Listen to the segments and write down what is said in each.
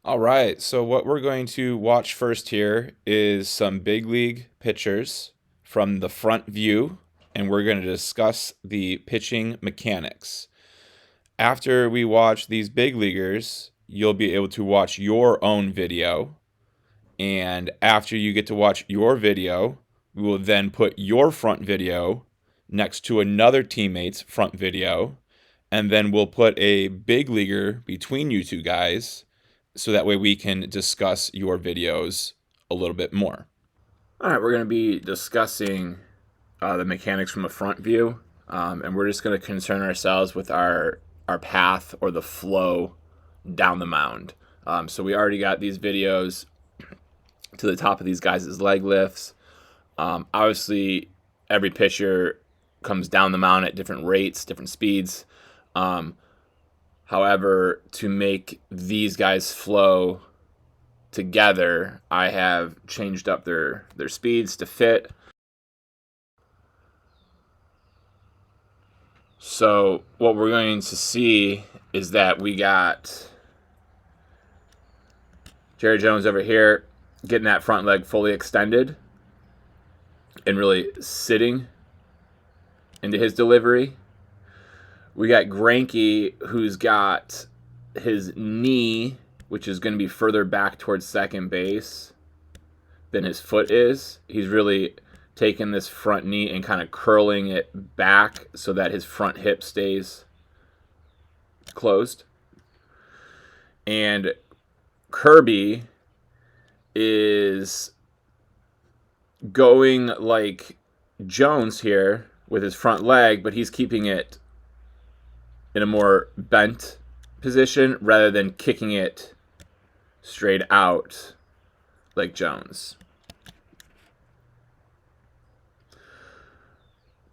All right, so what we're going to watch first here is some big league pitchers from the front view, and we're going to discuss the pitching mechanics. After we watch these big leaguers, you'll be able to watch your own video, and after you get to watch your video, we will then put your front video next to another teammate's front video, and then we'll put a big leaguer between you two guys so that way we can discuss your videos a little bit more. All right, we're going to be discussing the mechanics from a front view, and we're just going to concern ourselves with our path or the flow down the mound. So we already got these videos to the top of these guys' leg lifts. Obviously, every pitcher comes down the mound at different rates, different speeds. However, to make these guys flow together, I have changed up their speeds to fit. So what we're going to see is that we got Jerry Jones over here getting that front leg fully extended and really sitting into his delivery. We got Greinke, who's got his knee, which is going to be further back towards second base than his foot is. He's really taking this front knee and kind of curling it back so that his front hip stays closed. And Kirby is going like Jones here with his front leg, but he's keeping it in a more bent position rather than kicking it straight out like Jones.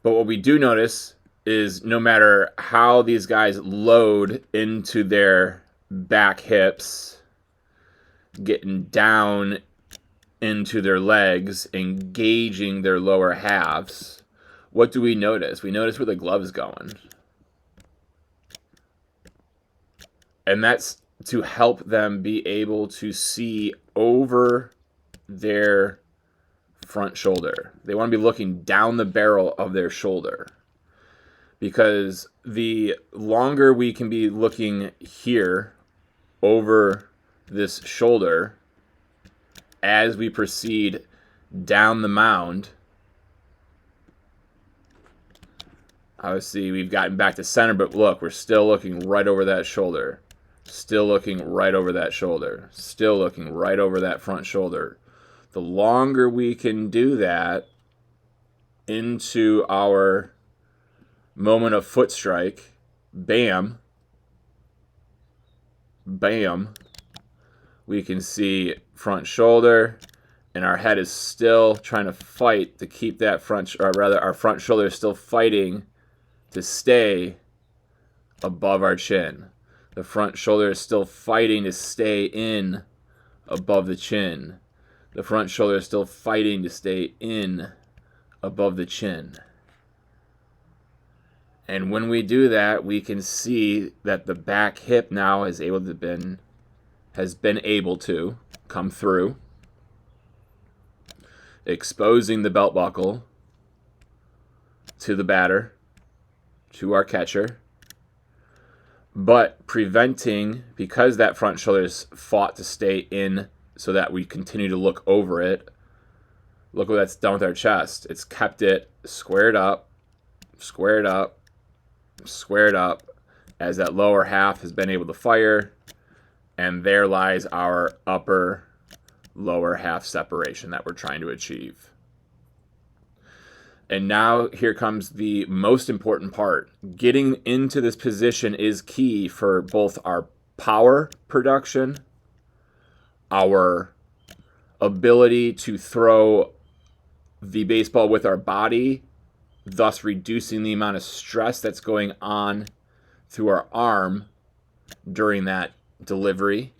But what we do notice is no matter how these guys load into their back hips, getting down into their legs, engaging their lower halves, what do we notice? We notice where the glove is going. And that's to help them be able to see over their front shoulder. They want to be looking down the barrel of their shoulder. Because the longer we can be looking here over this shoulder as we proceed down the mound, obviously we've gotten back to center, but look, we're still looking right over that shoulder. Still looking right over that shoulder. Still looking right over that front shoulder. The longer we can do that into our moment of foot strike, bam, bam, we can see front shoulder, and our head is still trying to fight to keep that our front shoulder is still fighting to stay above our chin. The front shoulder is still fighting to stay in above the chin. The front shoulder is still fighting to stay in above the chin. And when we do that, we can see that the back hip now has been able to come through, exposing the belt buckle to the batter, to our catcher, but preventing, because that front shoulder's fought to stay in so that we continue to look over it. Look what that's done with our chest. It's kept it squared up, squared up, squared up, as that lower half has been able to fire, and there lies our upper lower half separation that we're trying to achieve. And now here comes the most important part. Getting into this position is key for both our power production, our ability to throw the baseball with our body, thus reducing the amount of stress that's going on through our arm during that delivery,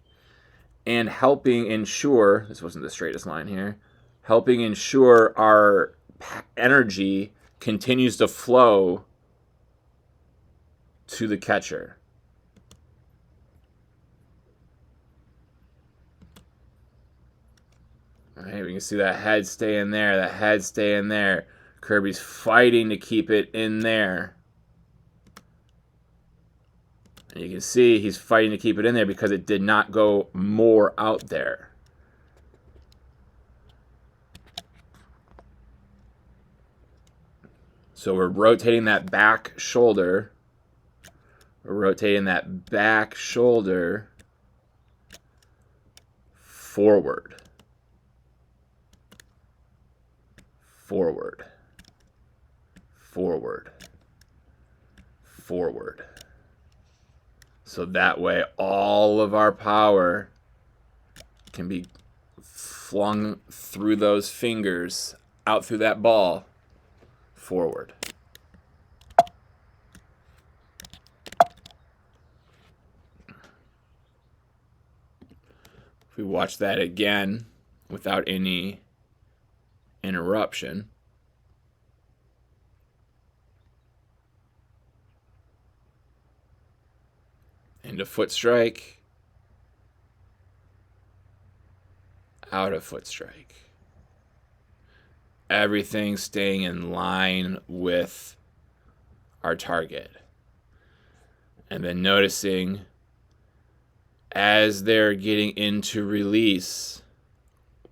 and helping ensure, this wasn't the straightest line here, helping ensure our energy continues to flow to the catcher. All right, we can see that head staying there, that head staying there. Kirby's fighting to keep it in there. And you can see he's fighting to keep it in there because it did not go more out there. So we're rotating that back shoulder. We're rotating that back shoulder forward. Forward. Forward. Forward. So that way all of our power can be flung through those fingers, out through that ball, forward. If we watch that again without any interruption. Into foot strike. Out of foot strike. Everything staying in line with our target. And then noticing as they're getting into release,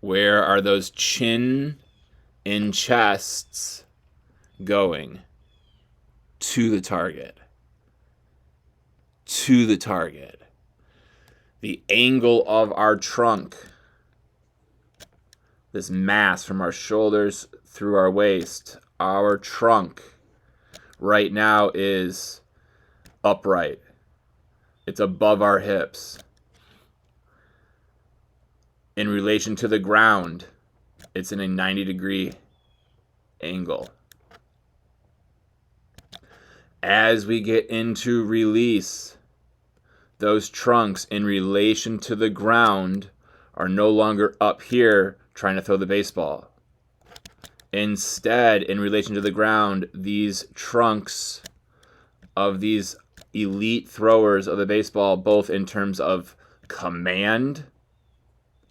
where are those chin and chests going? To the target. To the target. The angle of our trunk, this mass from our shoulders through our waist, our trunk right now is upright. It's above our hips. In relation to the ground, it's in a 90-degree angle. As we get into release, those trunks in relation to the ground are no longer up here trying to throw the baseball. Instead, in relation to the ground, these trunks of these elite throwers of the baseball, both in terms of command,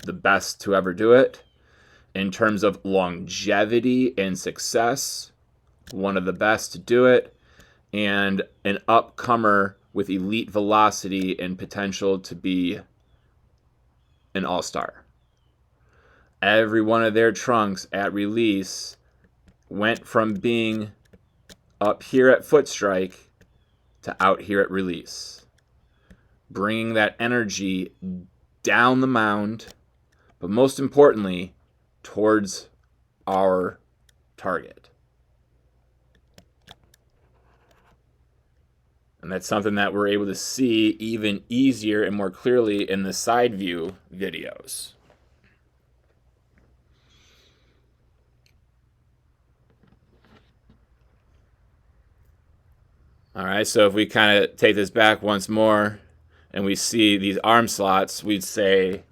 the best to ever do it, in terms of longevity and success, one of the best to do it, and an upcomer with elite velocity and potential to be an all-star. Every one of their trunks at release went from being up here at foot strike to out here at release, bringing that energy down the mound, but most importantly, towards our target. And that's something that we're able to see even easier and more clearly in the side view videos. All right, so if we kind of take this back once more and we see these arm slots, we'd say,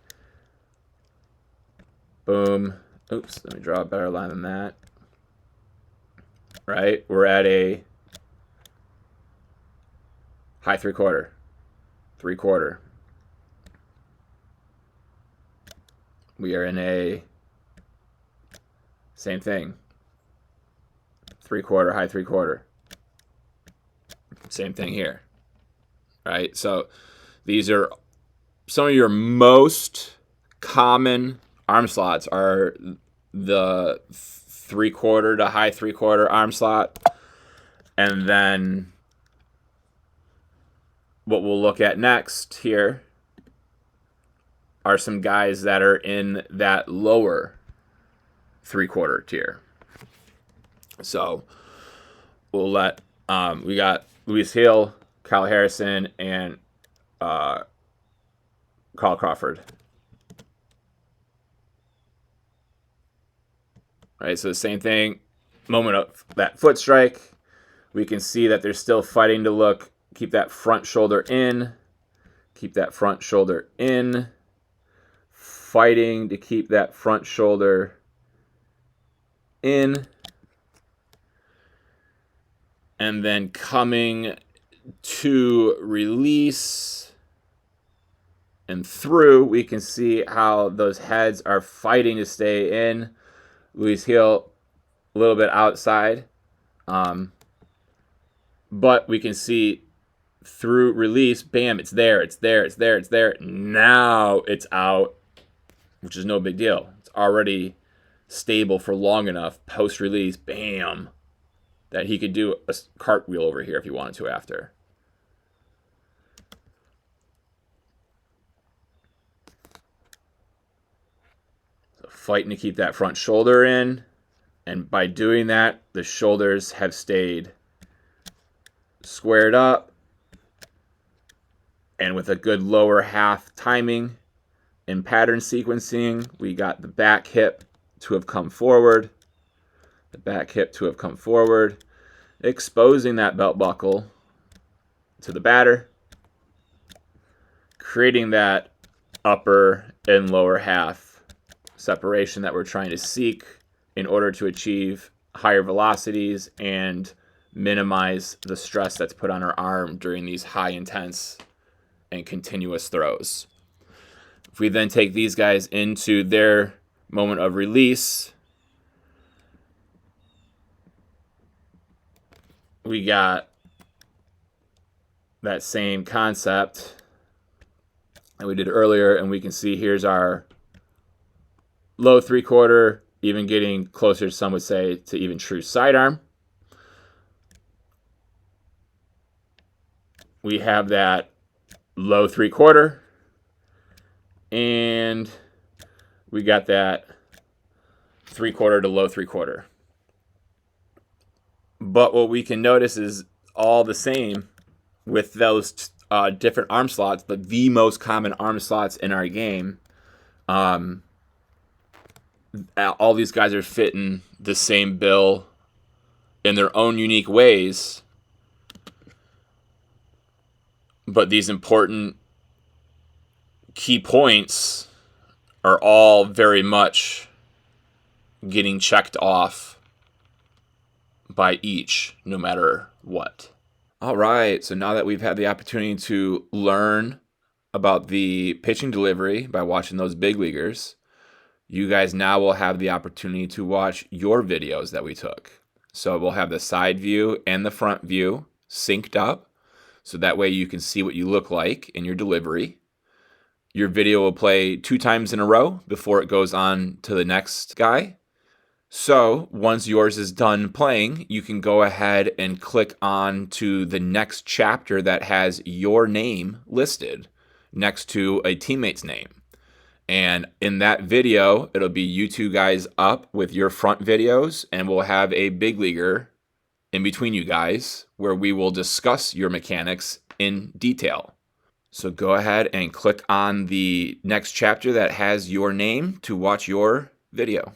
boom. Oops, let me draw a better line than that. Right, we're at a high three-quarter, three-quarter. We are in a same thing, three-quarter, high three-quarter. Same thing here, right? So these are some of your most common arm slots are the three-quarter to high three-quarter arm slot. And then what we'll look at next here are some guys that are in that lower three-quarter tier. So we'll let, we got Luis Hill, Kyle Harrison, and Carl Crawford. All right, so the same thing, moment of that foot strike, we can see that they're still fighting to keep that front shoulder in, keep that front shoulder in, fighting to keep that front shoulder in, and then coming to release and through, we can see how those heads are fighting to stay in. Louis' heel a little bit outside. But we can see through release, bam, it's there, it's there, it's there, it's there. Now it's out, which is no big deal. It's already stable for long enough post-release, bam, that he could do a cartwheel over here if he wanted to after. So fighting to keep that front shoulder in, and by doing that, the shoulders have stayed squared up, and with a good lower half timing and pattern sequencing, we got the back hip to have come forward, the back hip to have come forward, exposing that belt buckle to the batter, creating that upper and lower half separation that we're trying to seek in order to achieve higher velocities and minimize the stress that's put on our arm during these high intense and continuous throws. If we then take these guys into their moment of release, we got that same concept that we did earlier, and we can see here's our low 3/4, even getting closer, some would say, to even true sidearm. We have that low 3/4, and we got that 3/4 to low 3/4. But what we can notice is all the same with those different arm slots, but the most common arm slots in our game. All these guys are fitting the same bill in their own unique ways, but these important key points are all very much getting checked off by each, no matter what. All right, so now that we've had the opportunity to learn about the pitching delivery by watching those big leaguers, you guys now will have the opportunity to watch your videos that we took. So we'll have the side view and the front view synced up, so that way you can see what you look like in your delivery. Your video will play 2 times in a row before it goes on to the next guy. So once yours is done playing, you can go ahead and click on to the next chapter that has your name listed next to a teammate's name. And in that video, it'll be you two guys up with your front videos, and we'll have a big leaguer in between you guys where we will discuss your mechanics in detail. So go ahead and click on the next chapter that has your name to watch your video.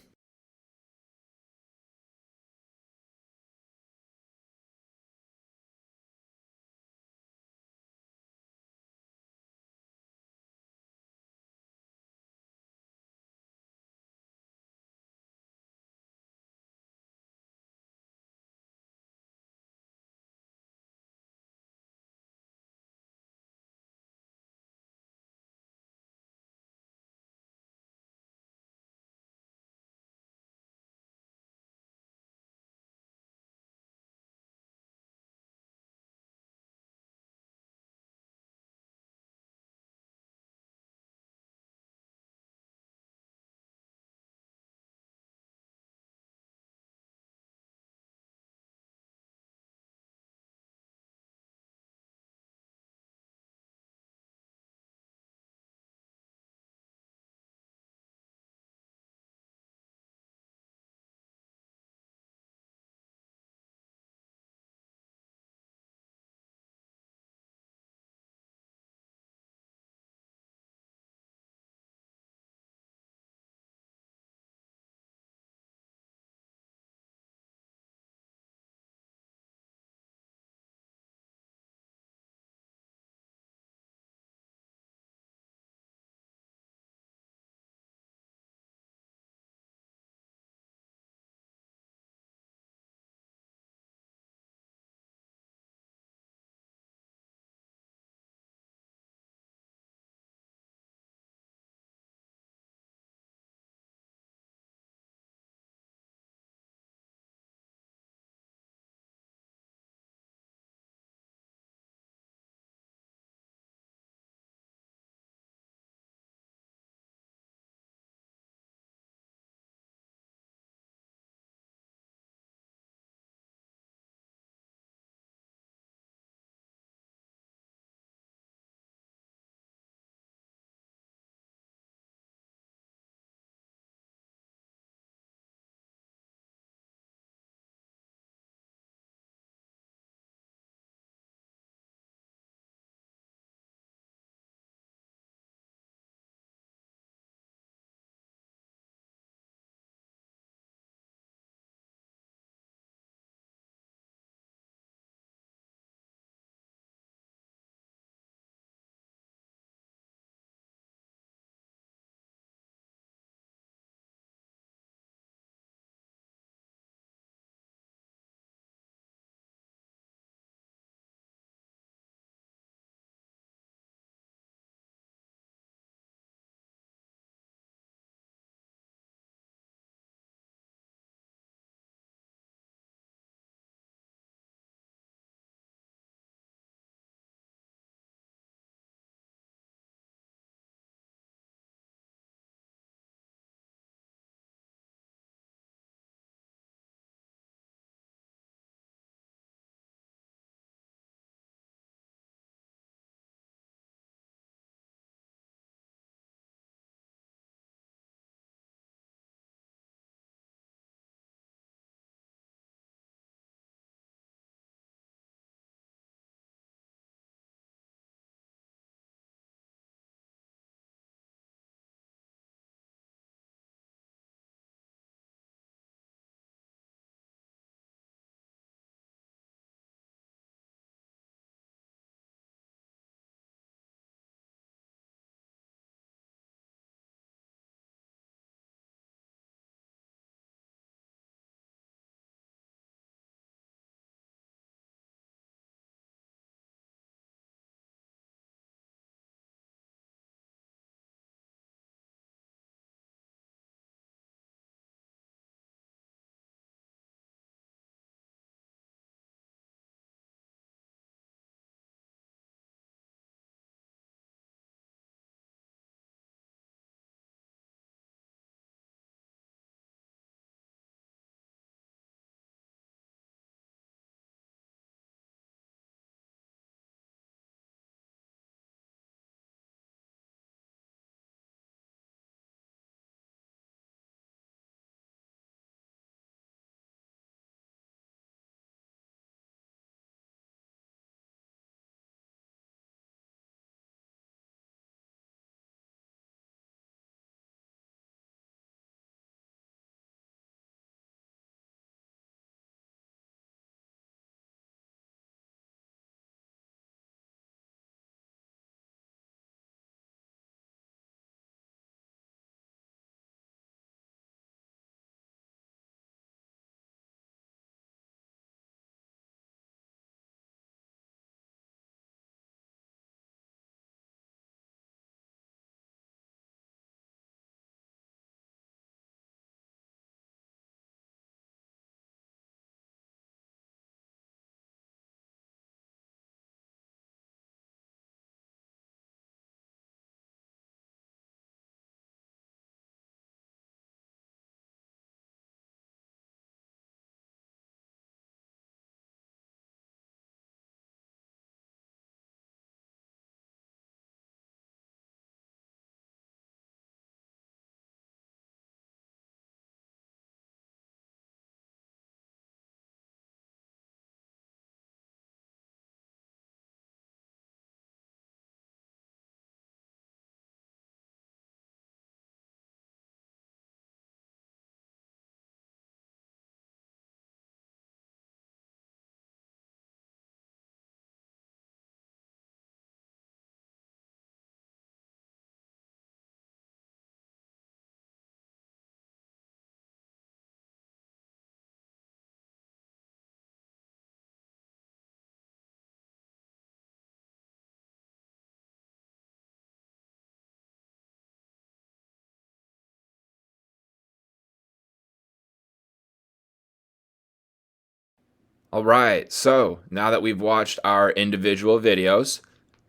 All right, so now that we've watched our individual videos,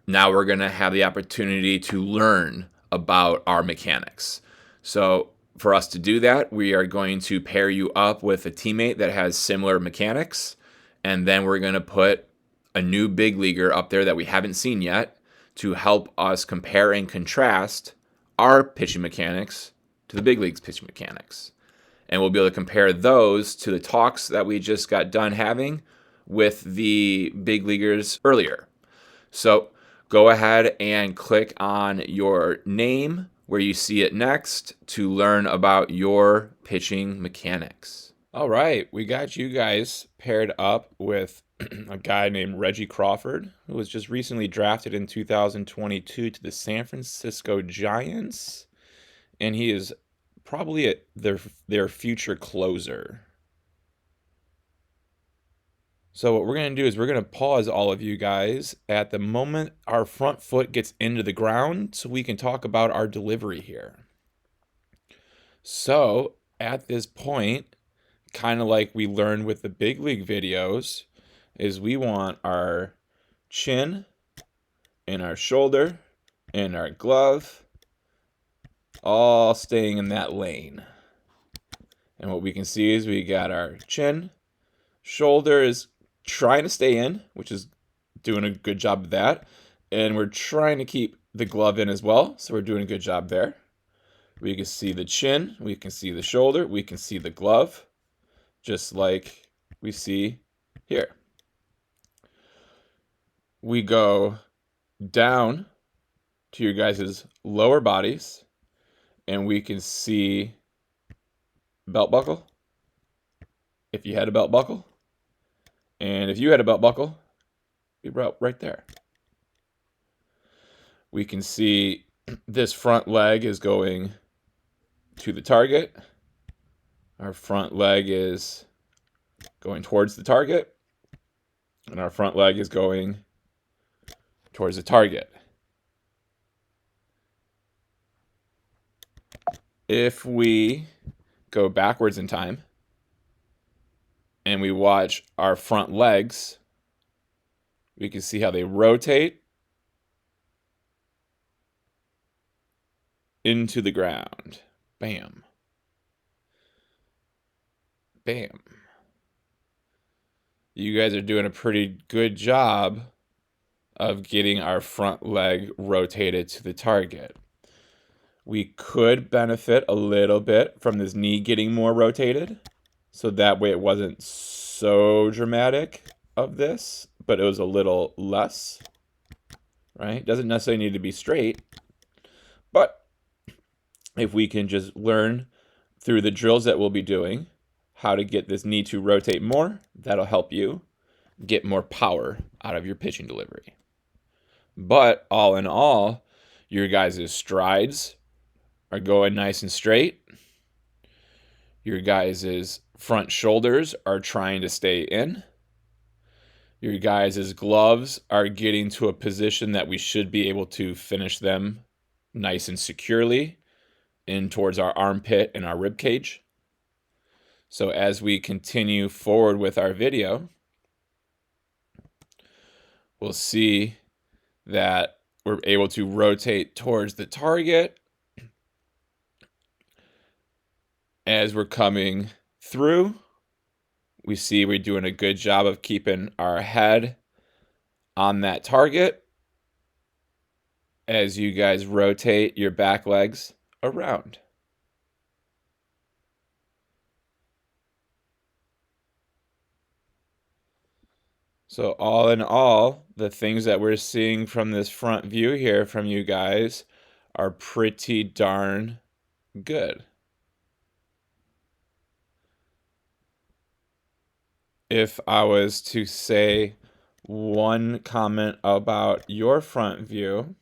now we're going to have the opportunity to learn about our mechanics. So for us to do that, we are going to pair you up with a teammate that has similar mechanics, and then we're going to put a new big leaguer up there that we haven't seen yet to help us compare and contrast our pitching mechanics to the big league's pitching mechanics. And we'll be able to compare those to the talks that we just got done having with the big leaguers earlier. So go ahead and click on your name where you see it next to learn about your pitching mechanics. All right, we got you guys paired up with a guy named Reggie Crawford, who was just recently drafted in 2022 to the San Francisco Giants, and he is probably their future closer. So what we're going to do is we're going to pause all of you guys at the moment our front foot gets into the ground so we can talk about our delivery here. So at this point, kind of like we learned with the big league videos, is we want our chin and our shoulder and our glove all staying in that lane. And what we can see is we got our chin, shoulder is trying to stay in, which is doing a good job of that. And we're trying to keep the glove in as well, so we're doing a good job there. We can see the chin, we can see the shoulder, we can see the glove, just like we see here. We go down to your guys' lower bodies, and we can see belt buckle, if you had a belt buckle. And if you had a belt buckle, you'd be right there. We can see this front leg is going to the target. Our front leg is going towards the target. And our front leg is going towards the target. If we go backwards in time and we watch our front legs, we can see how they rotate into the ground. Bam. Bam. You guys are doing a pretty good job of getting our front leg rotated to the target. We could benefit a little bit from this knee getting more rotated, so that way it wasn't so dramatic of this, but it was a little less, right? Doesn't necessarily need to be straight, but if we can just learn through the drills that we'll be doing how to get this knee to rotate more, that'll help you get more power out of your pitching delivery. But all in all, your guys' strides are going nice and straight. Your guys' front shoulders are trying to stay in. Your guys' gloves are getting to a position that we should be able to finish them nice and securely in towards our armpit and our rib cage. So as we continue forward with our video, we'll see that we're able to rotate towards the target as we're coming through. We see we're doing a good job of keeping our head on that target as you guys rotate your back legs around. So all in all, the things that we're seeing from this front view here from you guys are pretty darn good. If I was to say one comment about your front view,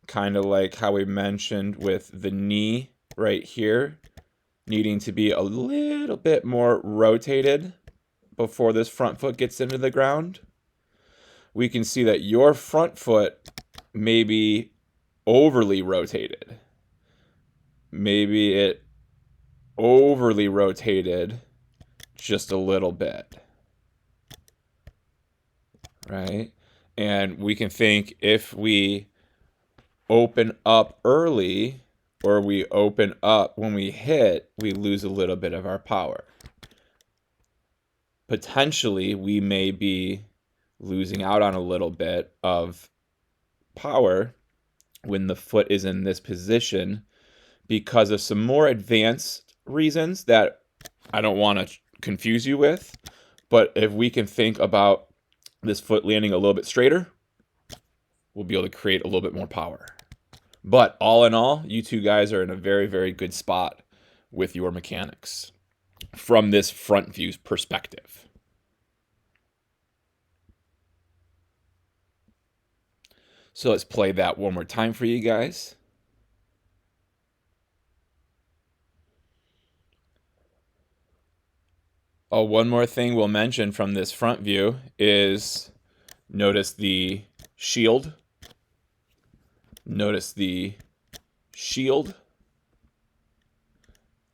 kind of like how we mentioned with the knee right here, needing to be a little bit more rotated before this front foot gets into the ground, we can see that your front foot may be overly rotated. Maybe it overly rotated just a little bit. right? And we can think if we open up early or we open up when we hit, we lose a little bit of our power. Potentially, we may be losing out on a little bit of power when the foot is in this position because of some more advanced reasons that I don't want to confuse you with. But if we can think about this foot landing a little bit straighter, we'll be able to create a little bit more power. But all in all, you two guys are in a very, very good spot with your mechanics from this front view perspective. So let's play that one more time for you guys. Oh, one more thing we'll mention from this front view is notice the shield. Notice the shield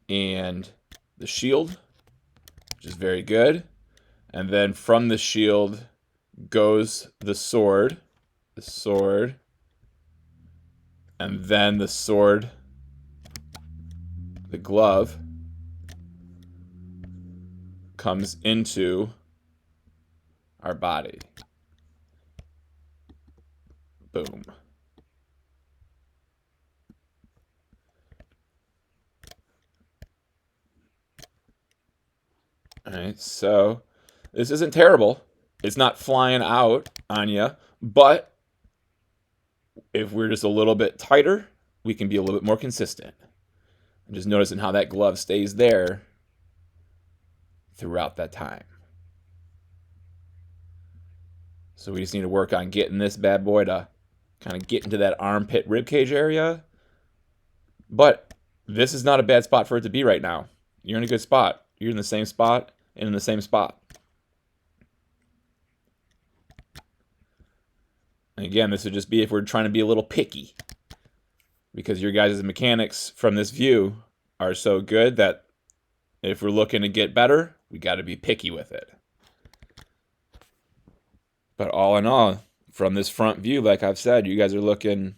and the shield, which is very good. And then from the shield goes the sword, and then the sword, the glove, comes into our body. Boom. All right, so this isn't terrible. It's not flying out on you, but if we're just a little bit tighter, we can be a little bit more consistent. I'm just noticing how that glove stays there throughout that time. So we just need to work on getting this bad boy to kind of get into that armpit ribcage area. But this is not a bad spot for it to be right now. You're in a good spot. You're in the same spot and in the same spot. And again, this would just be if we're trying to be a little picky. Because your guys' mechanics from this view are so good that if we're looking to get better, we got to be picky with it. But all in all, from this front view, like I've said, you guys are looking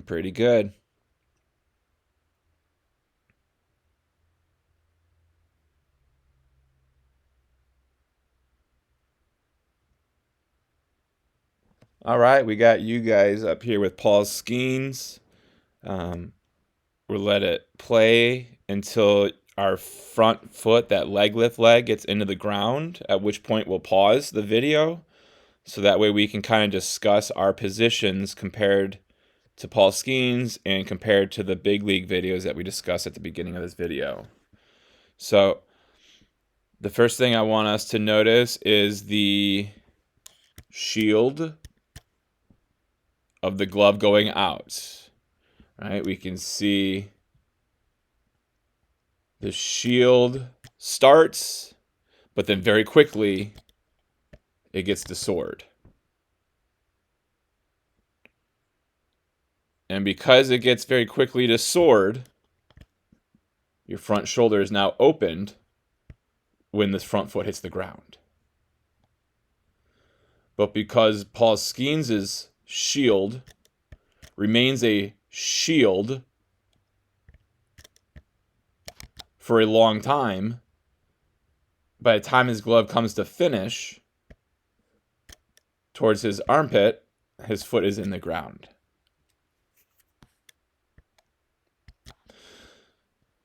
pretty good. All right, we got you guys up here with Paul's skeins. We'll let it play until our front foot, that leg lift leg, gets into the ground, at which point we'll pause the video. So that way we can kind of discuss our positions compared to Paul Skeens and compared to the big league videos that we discussed at the beginning of this video. So the first thing I want us to notice is the shield of the glove going out. Right? We can see the shield starts, but then very quickly it gets the sword. And because it gets very quickly to sword, your front shoulder is now opened when this front foot hits the ground. But because Paul Skeens' shield remains a shield for a long time, by the time his glove comes to finish towards his armpit, his foot is in the ground.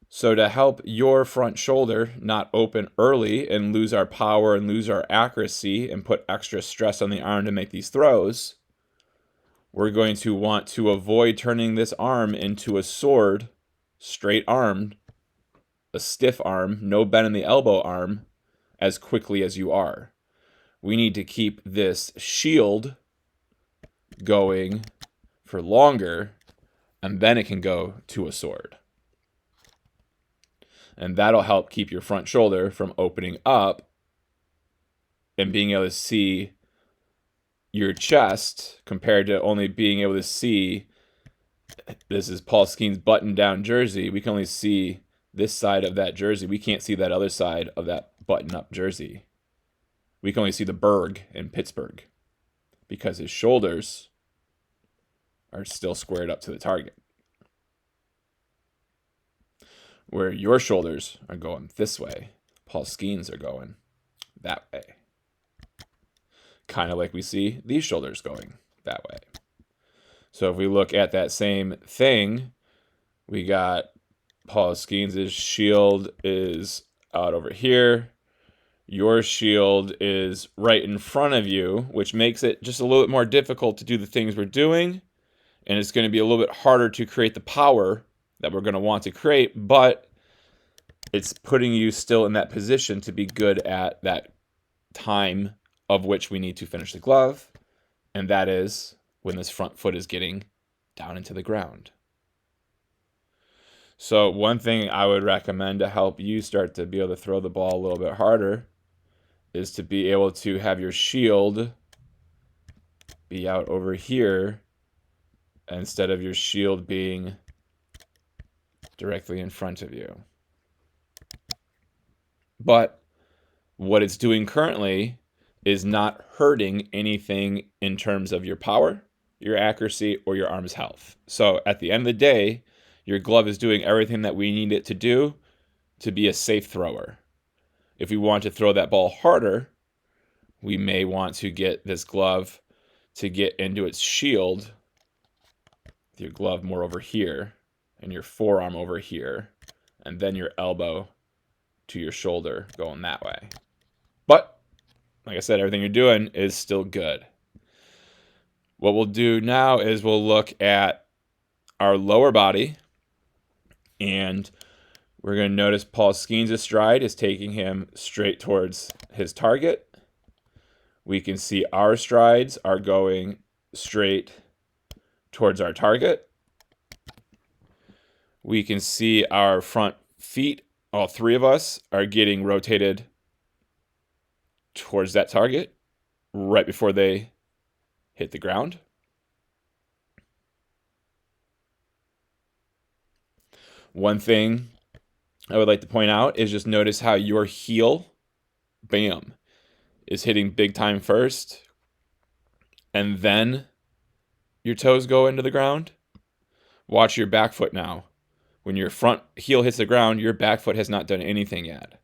So to help your front shoulder not open early and lose our power and lose our accuracy and put extra stress on the arm to make these throws, we're going to want to avoid turning this arm into a sword, straight-armed, a stiff arm, no bend in the elbow arm, as quickly as you are. We need to keep this shield going for longer, and then it can go to a sword. And that'll help keep your front shoulder from opening up and being able to see your chest compared to only being able to see, this is Paul Skeens' button-down jersey. We can only see this side of that jersey. We can't see that other side of that button-up jersey. we can only see the Berg in Pittsburgh because his shoulders are still squared up to the target. Where your shoulders are going this way, Paul Skeens are going that way. Kind of like we see these shoulders going that way. So if we look at that same thing, we got Paul Skeens' shield is out over here. Your shield is right in front of you, which makes it just a little bit more difficult to do the things we're doing. And it's going to be a little bit harder to create the power that we're going to want to create, but it's putting you still in that position to be good at that time of which we need to finish the glove, and that is when this front foot is getting down into the ground. So one thing I would recommend to help you start to be able to throw the ball a little bit harder is to be able to have your shield be out over here instead of your shield being directly in front of you. But what it's doing currently is not hurting anything in terms of your power, your accuracy, or your arm's health. So at the end of the day, your glove is doing everything that we need it to do to be a safe thrower. If we want to throw that ball harder, we may want to get this glove to get into its shield, your glove more over here, and your forearm over here, and then your elbow to your shoulder going that way. But, like I said, everything you're doing is still good. What we'll do now is we'll look at our lower body, and we're going to notice Paul Skeens' stride is taking him straight towards his target. We can see our strides are going straight towards our target. We can see our front feet, all three of us, are getting rotated towards that target right before they hit the ground. One thing I would like to point out is just notice how your heel, bam, is hitting big time first, and then your toes go into the ground. Watch your back foot now. When your front heel hits the ground, your back foot has not done anything yet.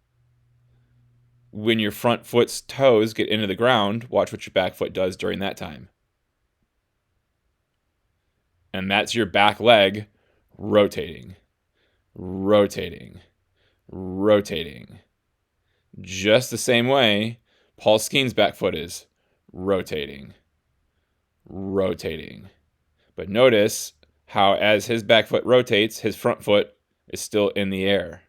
When your front foot's toes get into the ground, watch what your back foot does during that time. And that's your back leg rotating, rotating, rotating. Just the same way Paul Skeens' back foot is rotating, rotating. But notice how as his back foot rotates, his front foot is still in the air.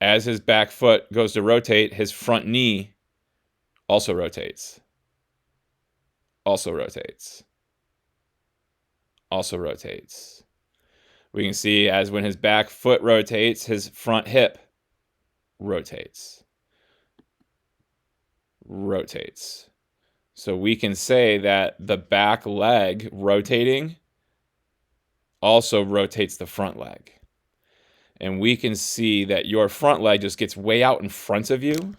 As his back foot goes to rotate, his front knee also rotates. Also rotates. Also rotates. We can see as when his back foot rotates, his front hip rotates. Rotates. So we can say that the back leg rotating also rotates the front leg. And we can see that your front leg just gets way out in front of you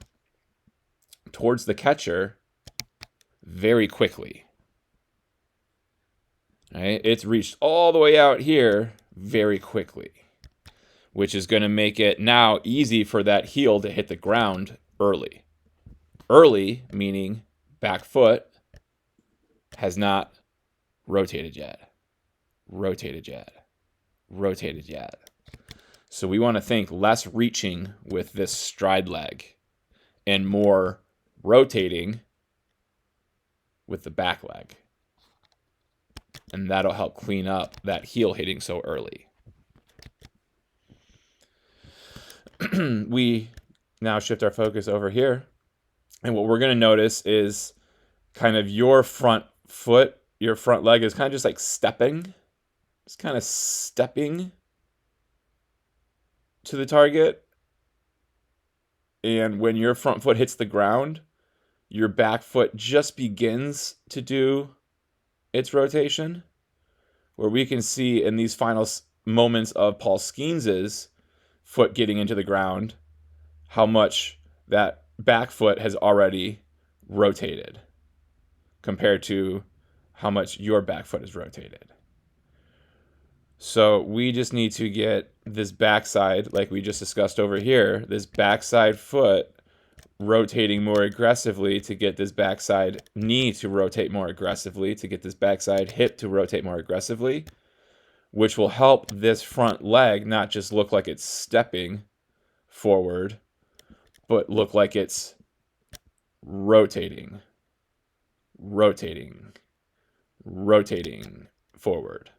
towards the catcher very quickly. Right? It's reached all the way out here very quickly, which is going to make it now easy for that heel to hit the ground early. Early meaning back foot has not rotated yet. Rotated yet. Rotated yet. So we want to think less reaching with this stride leg and more rotating with the back leg. And that'll help clean up that heel hitting so early. We now shift our focus over here. And what we're going to notice is kind of your front foot, your front leg is kind of just like stepping. It's kind of stepping to the target. And when your front foot hits the ground, your back foot just begins to do its rotation. Where we can see in these final moments of Paul Skeens' foot getting into the ground, how much that back foot has already rotated compared to how much your back foot is rotated. So we just need to get this backside, like we just discussed over here, this backside foot rotating more aggressively to get this backside knee to rotate more aggressively, to get this backside hip to rotate more aggressively, which will help this front leg not just look like it's stepping forward, but look like it's rotating forward.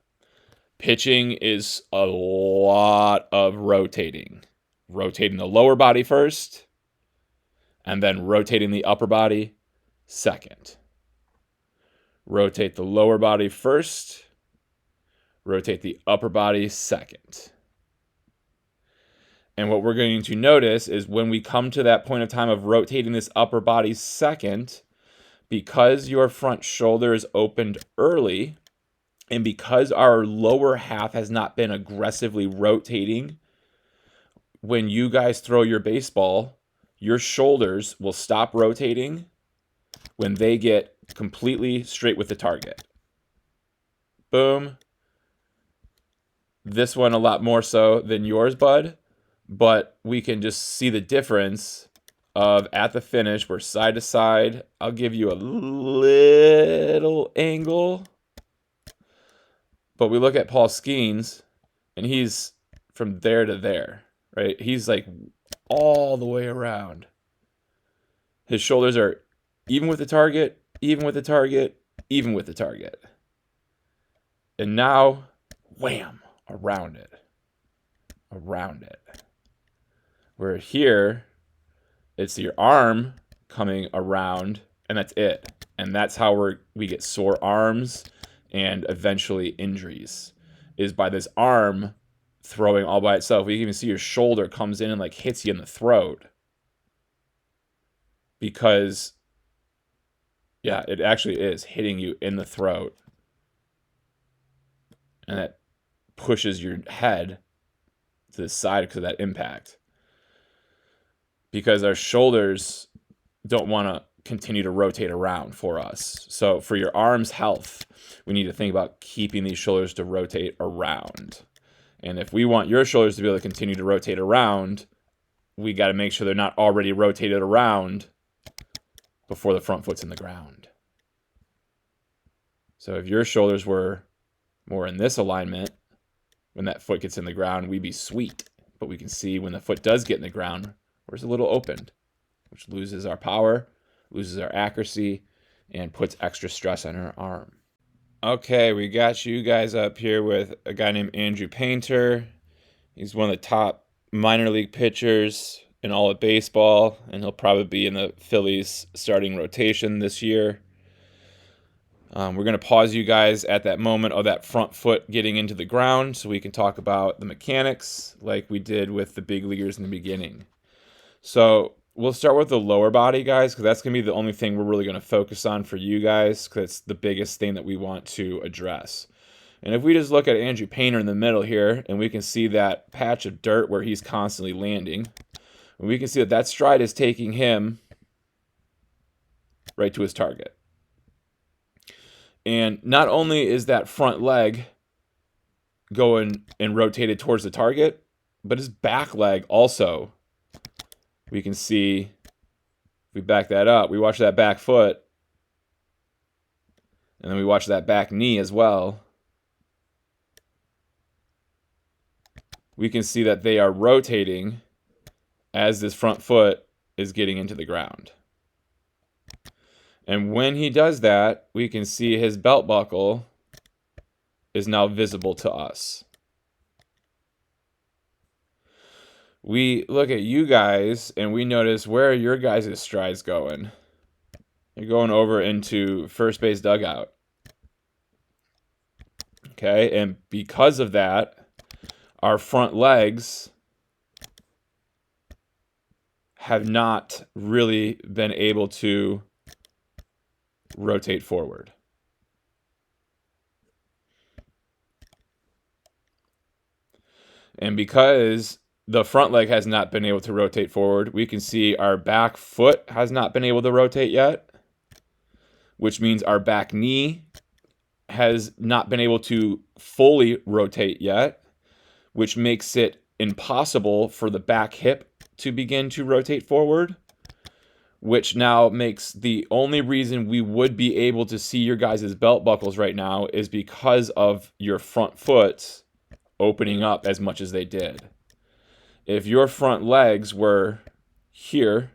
Pitching is a lot of rotating. Rotating the lower body first, and then rotating the upper body second. Rotate the lower body first, rotate the upper body second. And what we're going to notice is when we come to that point of time of rotating this upper body second, because your front shoulder is opened early, and because our lower half has not been aggressively rotating, when you guys throw your baseball, your shoulders will stop rotating when they get completely straight with the target. Boom. This one a lot more so than yours, bud, but we can just see the difference of at the finish, we're side to side. I'll give you a little angle. But we look at Paul Skeens, and he's from there to there, right? He's like all the way around. His shoulders are even with the target, even with the target, even with the target. And now, wham, around it. Where here, it's your arm coming around, and that's it. And that's how we get sore arms and eventually injuries, is by this arm throwing all by itself. We can even see your shoulder comes in and like hits you in the throat. Because, yeah, it actually is hitting you in the throat. And that pushes your head to the side because of that impact. Because our shoulders don't want to continue to rotate around for us. So for your arm's health, we need to think about keeping these shoulders to rotate around. And if we want your shoulders to be able to continue to rotate around, we got to make sure they're not already rotated around before the front foot's in the ground. So if your shoulders were more in this alignment, when that foot gets in the ground, we'd be sweet. But we can see when the foot does get in the ground, it's a little opened, which loses our power, loses our accuracy, and puts extra stress on our arm. Okay, we got you guys up here with a guy named Andrew Painter. He's one of the top minor league pitchers in all of baseball, and he'll probably be in the Phillies starting rotation this year. We're going to pause you guys at that moment of that front foot getting into the ground so we can talk about the mechanics like we did with the big leaguers in the beginning. So we'll start with the lower body, guys, because that's going to be the only thing we're really going to focus on for you guys, because it's the biggest thing that we want to address. And if we just look at Andrew Painter in the middle here, and we can see that patch of dirt where he's constantly landing, and we can see that stride is taking him right to his target. And not only is that front leg going and rotated towards the target, but his back leg also. We can see, if we back that up, we watch that back foot, and then we watch that back knee as well. We can see that they are rotating as this front foot is getting into the ground. And when he does that, we can see his belt buckle is now visible to us. We look at you guys and we notice, where are your guys' strides going? You're going over into first base dugout. Okay, and because of that, our front legs have not really been able to rotate forward. And because the front leg has not been able to rotate forward. We can see our back foot has not been able to rotate yet, which means our back knee has not been able to fully rotate yet, which makes it impossible for the back hip to begin to rotate forward, which now makes the only reason we would be able to see your guys' belt buckles right now is because of your front foot opening up as much as they did. If your front legs were here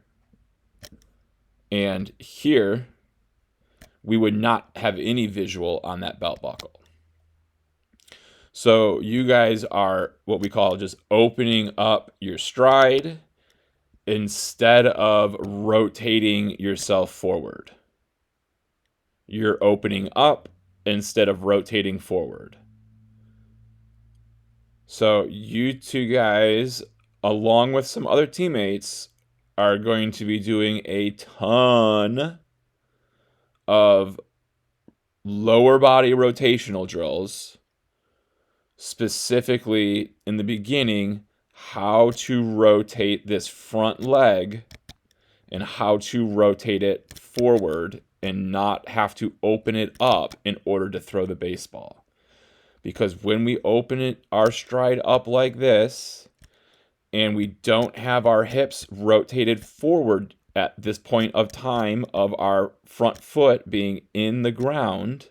and here, we would not have any visual on that belt buckle. So you guys are what we call just opening up your stride instead of rotating yourself forward. You're opening up instead of rotating forward. So you two guys, along with some other teammates, are going to be doing a ton of lower body rotational drills, specifically in the beginning, how to rotate this front leg and how to rotate it forward and not have to open it up in order to throw the baseball. Because when we open our stride up like this and we don't have our hips rotated forward at this point of time of our front foot being in the ground,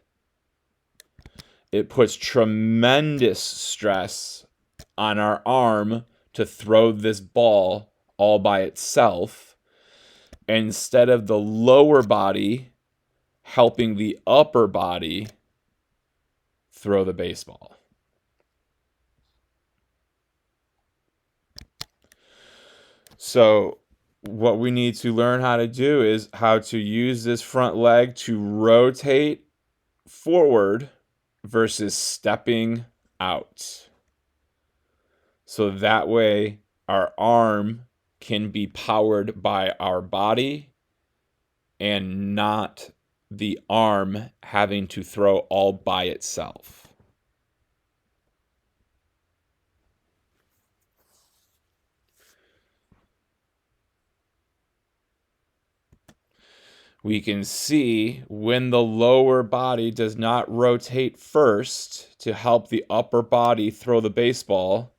it puts tremendous stress on our arm to throw this ball all by itself, instead of the lower body helping the upper body throw the baseball. So what we need to learn how to do is how to use this front leg to rotate forward versus stepping out. So that way our arm can be powered by our body and not the arm having to throw all by itself. We can see when the lower body does not rotate first to help the upper body throw the baseball,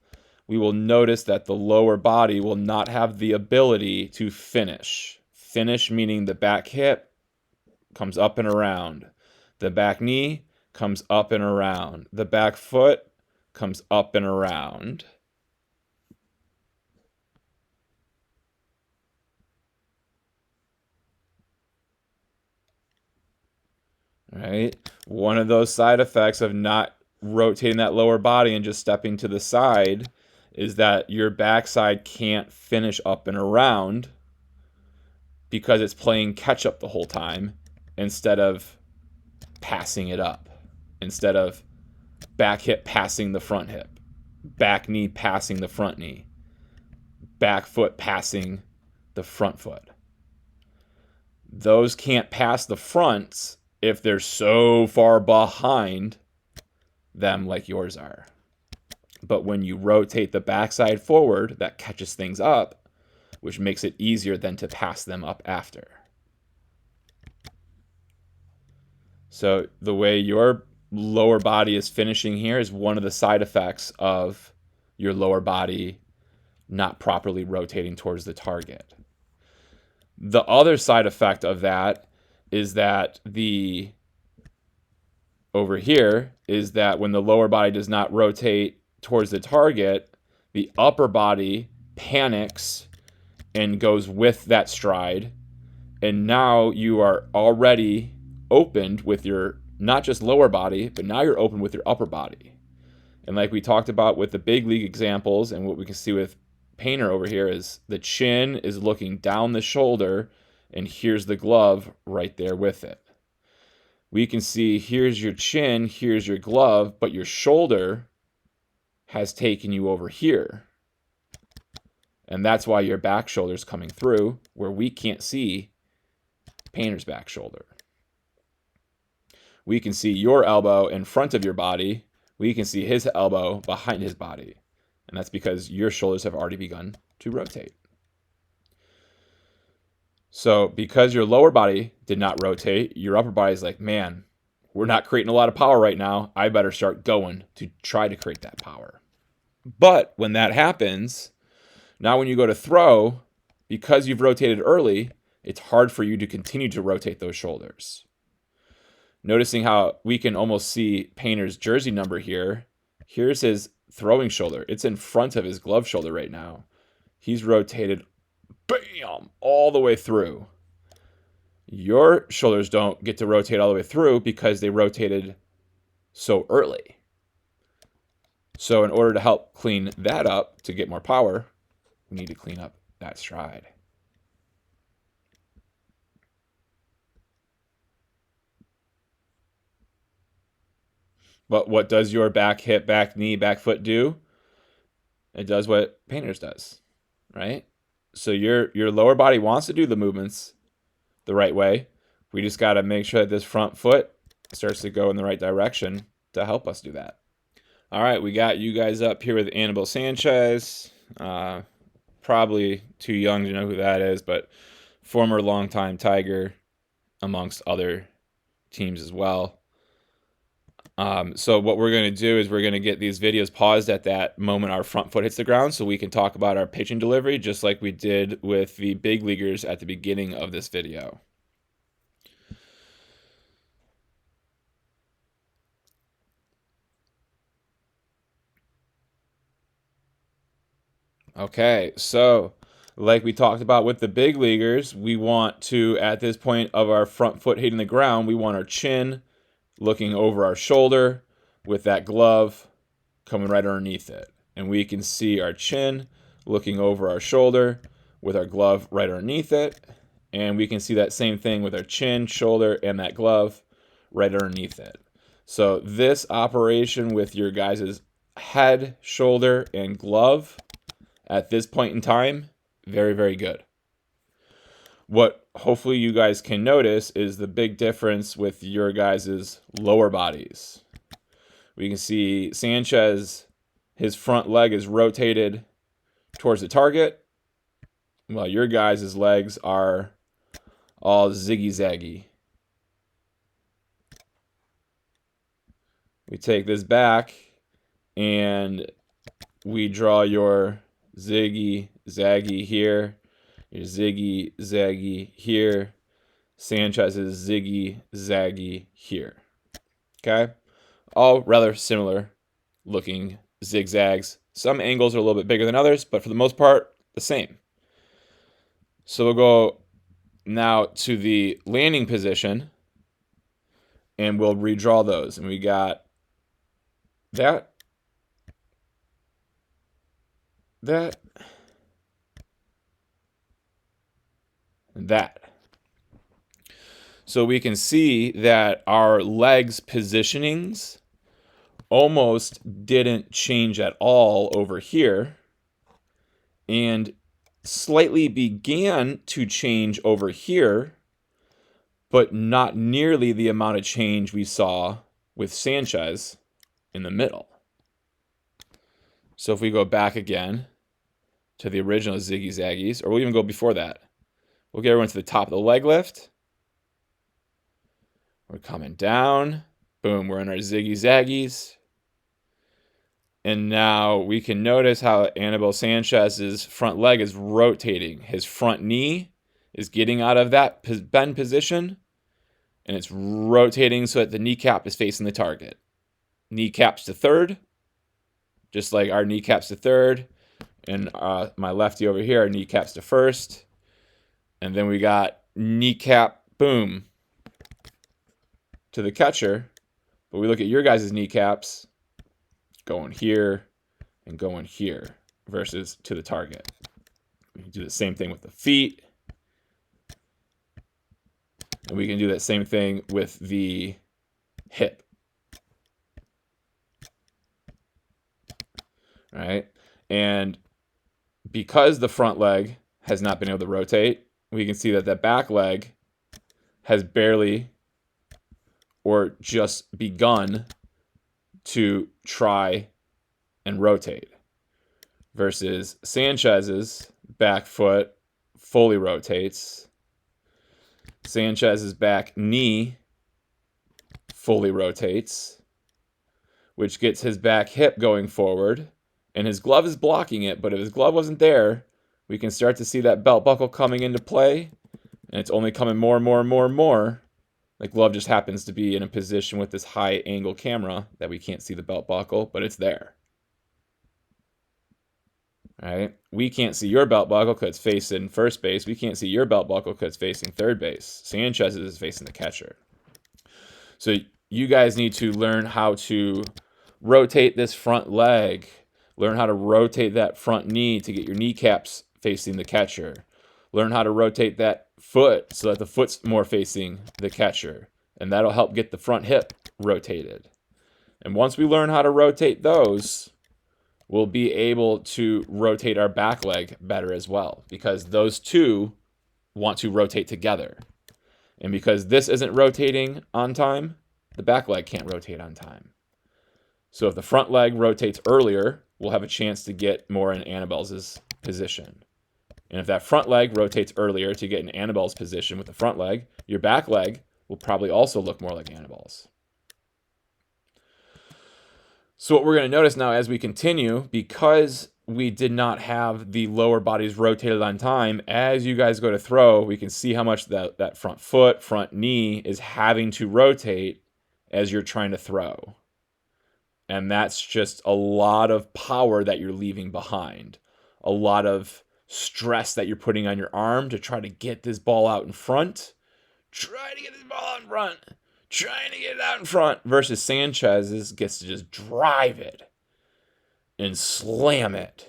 we will notice that the lower body will not have the ability to finish. Finish meaning the back hip comes up and around. The back knee comes up and around. The back foot comes up and around. Right? One of those side effects of not rotating that lower body and just stepping to the side is that your backside can't finish up and around because it's playing catch up the whole time instead of passing it up, instead of back hip passing the front hip, back knee passing the front knee, back foot passing the front foot. Those can't pass the fronts if they're so far behind them like yours are. But when you rotate the backside forward, that catches things up, which makes it easier then to pass them up after. So the way your lower body is finishing here is one of the side effects of your lower body not properly rotating towards the target. The other side effect of that is that over here is that when the lower body does not rotate towards the target, the upper body panics and goes with that stride. And now you are already opened with your, not just lower body, but now you're open with your upper body. And like we talked about with the big league examples and what we can see with Painter over here is the chin is looking down the shoulder and here's the glove right there with it. We can see here's your chin, here's your glove, but your shoulder has taken you over here. And that's why your back shoulder's coming through, where we can't see Painter's back shoulder. We can see your elbow in front of your body. We can see his elbow behind his body. And that's because your shoulders have already begun to rotate. So because your lower body did not rotate, your upper body is like, man, we're not creating a lot of power right now. I better start going to try to create that power. But when that happens, now when you go to throw, because you've rotated early, it's hard for you to continue to rotate those shoulders. Noticing how we can almost see Painter's jersey number here. Here's his throwing shoulder. It's in front of his glove shoulder right now. He's rotated, bam, all the way through. Your shoulders don't get to rotate all the way through because they rotated so early. So in order to help clean that up, to get more power, we need to clean up that stride. But what does your back hip, back knee, back foot do? It does what Painter's does, right? So your lower body wants to do the movements the right way. We just got to make sure that this front foot starts to go in the right direction to help us do that. All right, we got you guys up here with Anibal Sanchez. Probably too young to know who that is, but former longtime Tiger amongst other teams as well. So what we're going to do is we're going to get these videos paused at that moment our front foot hits the ground so we can talk about our pitching delivery just like we did with the big leaguers at the beginning of this video. Okay, so like we talked about with the big leaguers, we want to, at this point of our front foot hitting the ground, we want our chin looking over our shoulder with that glove coming right underneath it. And we can see our chin looking over our shoulder with our glove right underneath it. And we can see that same thing with our chin, shoulder, and that glove right underneath it. So this operation with your guys' head, shoulder, and glove at this point in time, very, very good. What hopefully you guys can notice is the big difference with your guys' lower bodies. We can see Sanchez, his front leg is rotated towards the target, while your guys' legs are all ziggy-zaggy. We take this back and we draw your ziggy-zaggy here, your ziggy-zaggy here, Sanchez's ziggy-zaggy here. Okay? All rather similar looking zigzags. Some angles are a little bit bigger than others, but for the most part, the same. So we'll go now to the landing position, and we'll redraw those. And we got that, and that. So we can see that our legs positionings almost didn't change at all over here, and slightly began to change over here, but not nearly the amount of change we saw with Sanchez in the middle. So if we go back again to the original Ziggy Zaggies, or we'll even go before that, we'll get everyone to the top of the leg lift. We're coming down. Boom, we're in our Ziggy Zaggies. And now we can notice how Anibal Sanchez's front leg is rotating. His front knee is getting out of that bend position, and it's rotating so that the kneecap is facing the target. Kneecaps to third, just like our kneecaps to third. And my lefty over here, our kneecaps to first. And then we got kneecap, boom, to the catcher. But we look at your guys' kneecaps going here and going here versus to the target. We can do the same thing with the feet. And we can do that same thing with the hip. All right? And because the front leg has not been able to rotate, we can see that that back leg has barely or just begun to try and rotate. versus Sanchez's back foot fully rotates. Sanchez's back knee fully rotates, which gets his back hip going forward, and his glove is blocking it, but if his glove wasn't there, we can start to see that belt buckle coming into play, and it's only coming more and more and more and more. The glove just happens to be in a position with this high angle camera that we can't see the belt buckle, but it's there. All right? We can't see your belt buckle because it's facing first base. We can't see your belt buckle because it's facing third base. Sanchez is facing the catcher. So you guys need to learn how to rotate this front leg. Learn how to rotate that front knee to get your kneecaps facing the catcher. Learn how to rotate that foot so that the foot's more facing the catcher. And that'll help get the front hip rotated. And once we learn how to rotate those, we'll be able to rotate our back leg better as well, because those two want to rotate together. And because this isn't rotating on time, the back leg can't rotate on time. So if the front leg rotates earlier, we'll have a chance to get more in Annabelle's position. And if that front leg rotates earlier to get in Annabelle's position with the front leg, your back leg will probably also look more like Annabelle's. So what we're going to notice now as we continue, because we did not have the lower bodies rotated on time, as you guys go to throw, we can see how much that front foot, front knee is having to rotate as you're trying to throw. And that's just a lot of power that you're leaving behind. A lot of stress that you're putting on your arm to try to get this ball out in front. Try to get this ball out in front. Trying to get it out in front. Versus Sanchez's gets to just drive it and slam it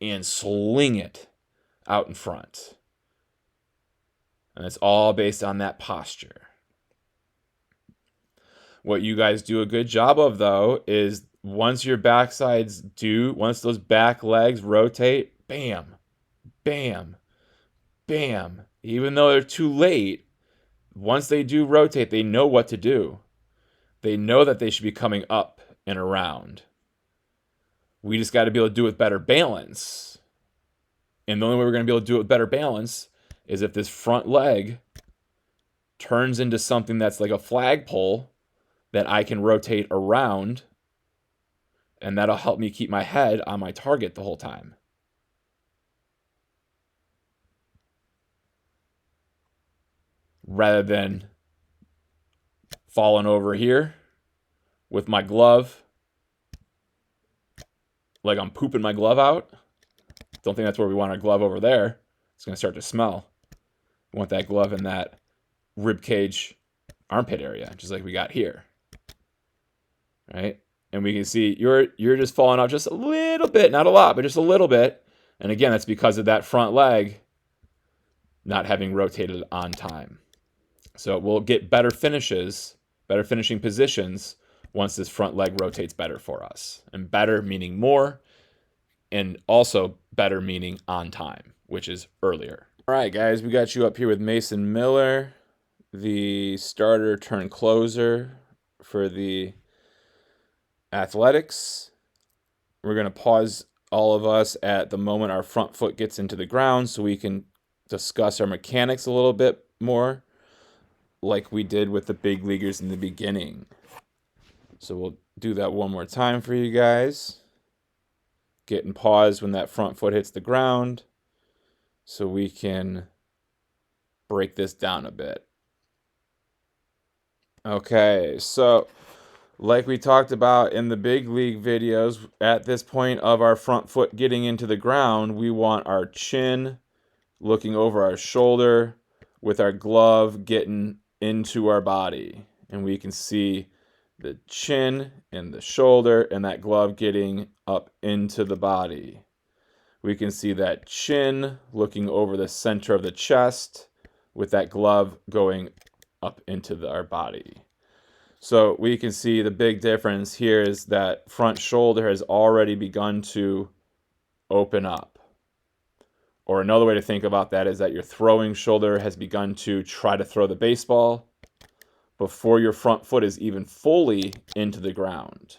and sling it out in front. And it's all based on that posture. What you guys do a good job of, though, is once your backsides once those back legs rotate, bam, bam, bam. Even though they're too late, once they do rotate, they know what to do. They know that they should be coming up and around. We just got to be able to do it with better balance. And the only way we're going to be able to do it with better balance is if this front leg turns into something that's like a flagpole that I can rotate around, and that'll help me keep my head on my target the whole time. Rather than falling over here with my glove like I'm pooping my glove out. Don't think that's where we want our glove over there. It's going to start to smell. We want that glove in that rib cage armpit area, just like we got here. Right? And we can see you're just falling out just a little bit, not a lot, but just a little bit. And again, that's because of that front leg not having rotated on time. So we'll get better finishes, better finishing positions once this front leg rotates better for us. And better meaning more, and also better meaning on time, which is earlier. All right, guys, we got you up here with Mason Miller, the starter turned closer for the Athletics. We're going to pause all of us at the moment our front foot gets into the ground so we can discuss our mechanics a little bit more, like we did with the big leaguers in the beginning. So we'll do that one more time for you guys. Getting paused when that front foot hits the ground so we can break this down a bit. Okay, so like we talked about in the big league videos, at this point of our front foot getting into the ground, we want our chin looking over our shoulder with our glove getting into our body. And we can see the chin and the shoulder and that glove getting up into the body. We can see that chin looking over the center of the chest with that glove going up into our body. So we can see the big difference here is that front shoulder has already begun to open up. Or another way to think about that is that your throwing shoulder has begun to try to throw the baseball before your front foot is even fully into the ground.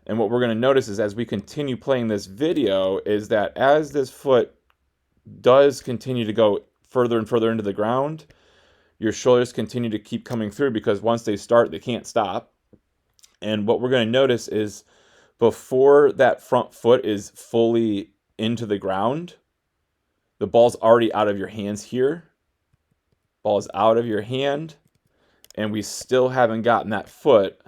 And what we're going to notice is as we continue playing this video is that as this foot does continue to go further and further into the ground, your shoulders continue to keep coming through, because once they start, they can't stop. And what we're going to notice is before that front foot is fully into the ground, the ball's already out of your hands here. Ball is out of your hand, and we still haven't gotten that foot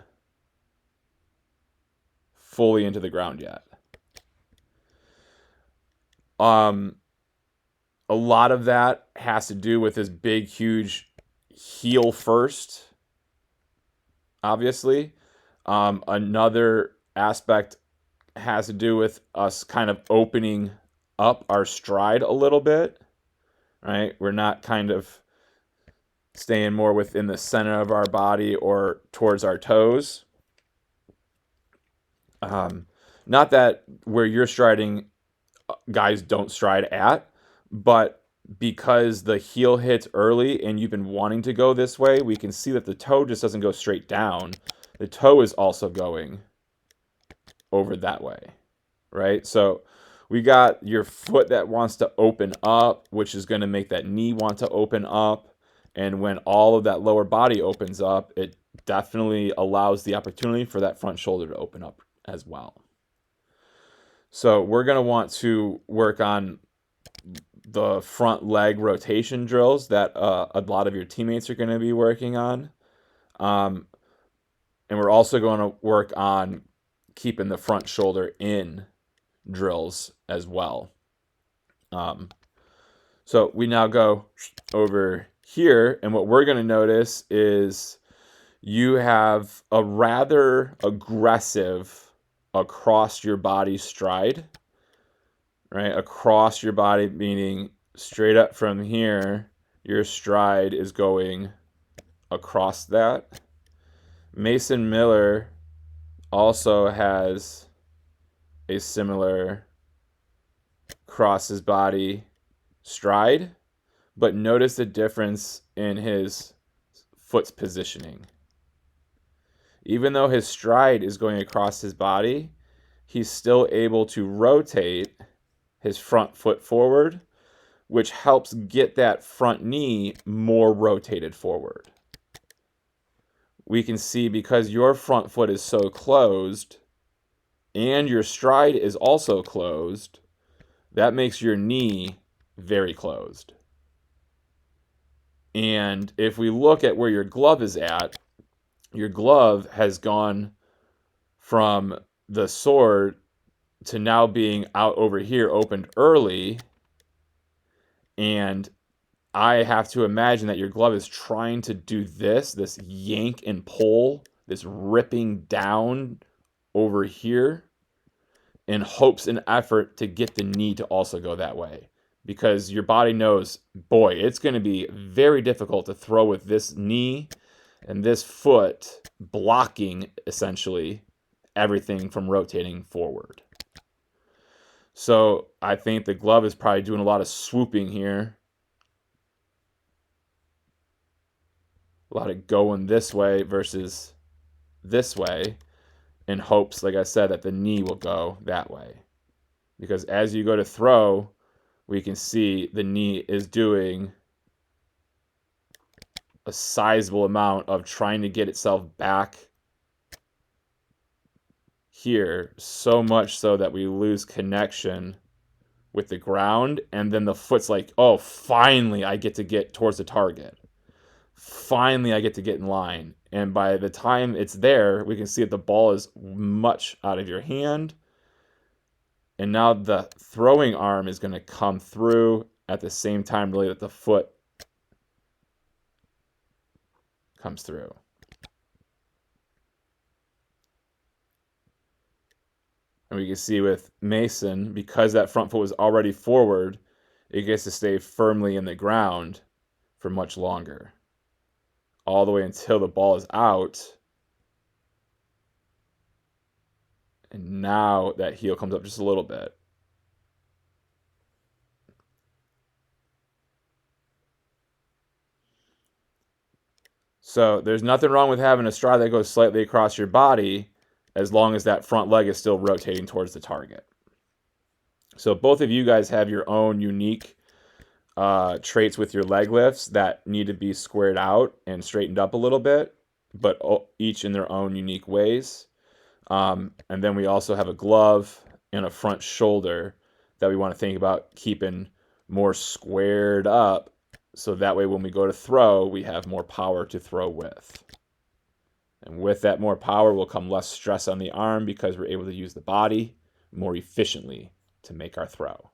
fully into the ground yet. A lot of that has to do with this big, huge heel first, obviously. Another aspect has to do with us kind of opening up our stride a little bit, right? We're not kind of staying more within the center of our body or towards our toes. Not that where you're striding, guys don't stride at, but because the heel hits early and you've been wanting to go this way, we can see that the toe just doesn't go straight down. The toe is also going over that way, right? So we got your foot that wants to open up, which is going to make that knee want to open up. And when all of that lower body opens up, it definitely allows the opportunity for that front shoulder to open up as well. So we're going to want to work on the front leg rotation drills that a lot of your teammates are going to be working on. And we're also going to work on keeping the front shoulder in drills as well. So we now go over here, and what we're going to notice is you have a rather aggressive across your body stride, right? Across your body, meaning straight up from here, your stride is going across that. Mason Miller also has a similar cross his body stride, but notice the difference in his foot's positioning. Even though his stride is going across his body, he's still able to rotate his front foot forward, which helps get that front knee more rotated forward. We can see because your front foot is so closed and your stride is also closed, that makes your knee very closed. And if we look at where your glove is at, your glove has gone from the sword to now being out over here, opened early. And I have to imagine that your glove is trying to do this yank and pull, this ripping down over here in hopes and effort to get the knee to also go that way. Because your body knows, boy, it's going to be very difficult to throw with this knee and this foot blocking, essentially, everything from rotating forward. So I think the glove is probably doing a lot of swooping here. A lot of going this way versus this way in hopes, like I said, that the knee will go that way. Because as you go to throw, we can see the knee is doing a sizable amount of trying to get itself back here, so much so that we lose connection with the ground, and then the foot's like, oh, finally I get to get towards the target. Finally I get to get in line. And by the time it's there, we can see that the ball is much out of your hand. And now the throwing arm is going to come through at the same time, really, that the foot comes through. And we can see with Mason, because that front foot was already forward, it gets to stay firmly in the ground for much longer. All the way until the ball is out. And now that heel comes up just a little bit. So there's nothing wrong with having a stride that goes slightly across your body, as long as that front leg is still rotating towards the target. So both of you guys have your own unique traits with your leg lifts that need to be squared out and straightened up a little bit, but each in their own unique ways. And then we also have a glove and a front shoulder that we want to think about keeping more squared up, so that way when we go to throw, we have more power to throw with. And with that more power will come less stress on the arm because we're able to use the body more efficiently to make our throw.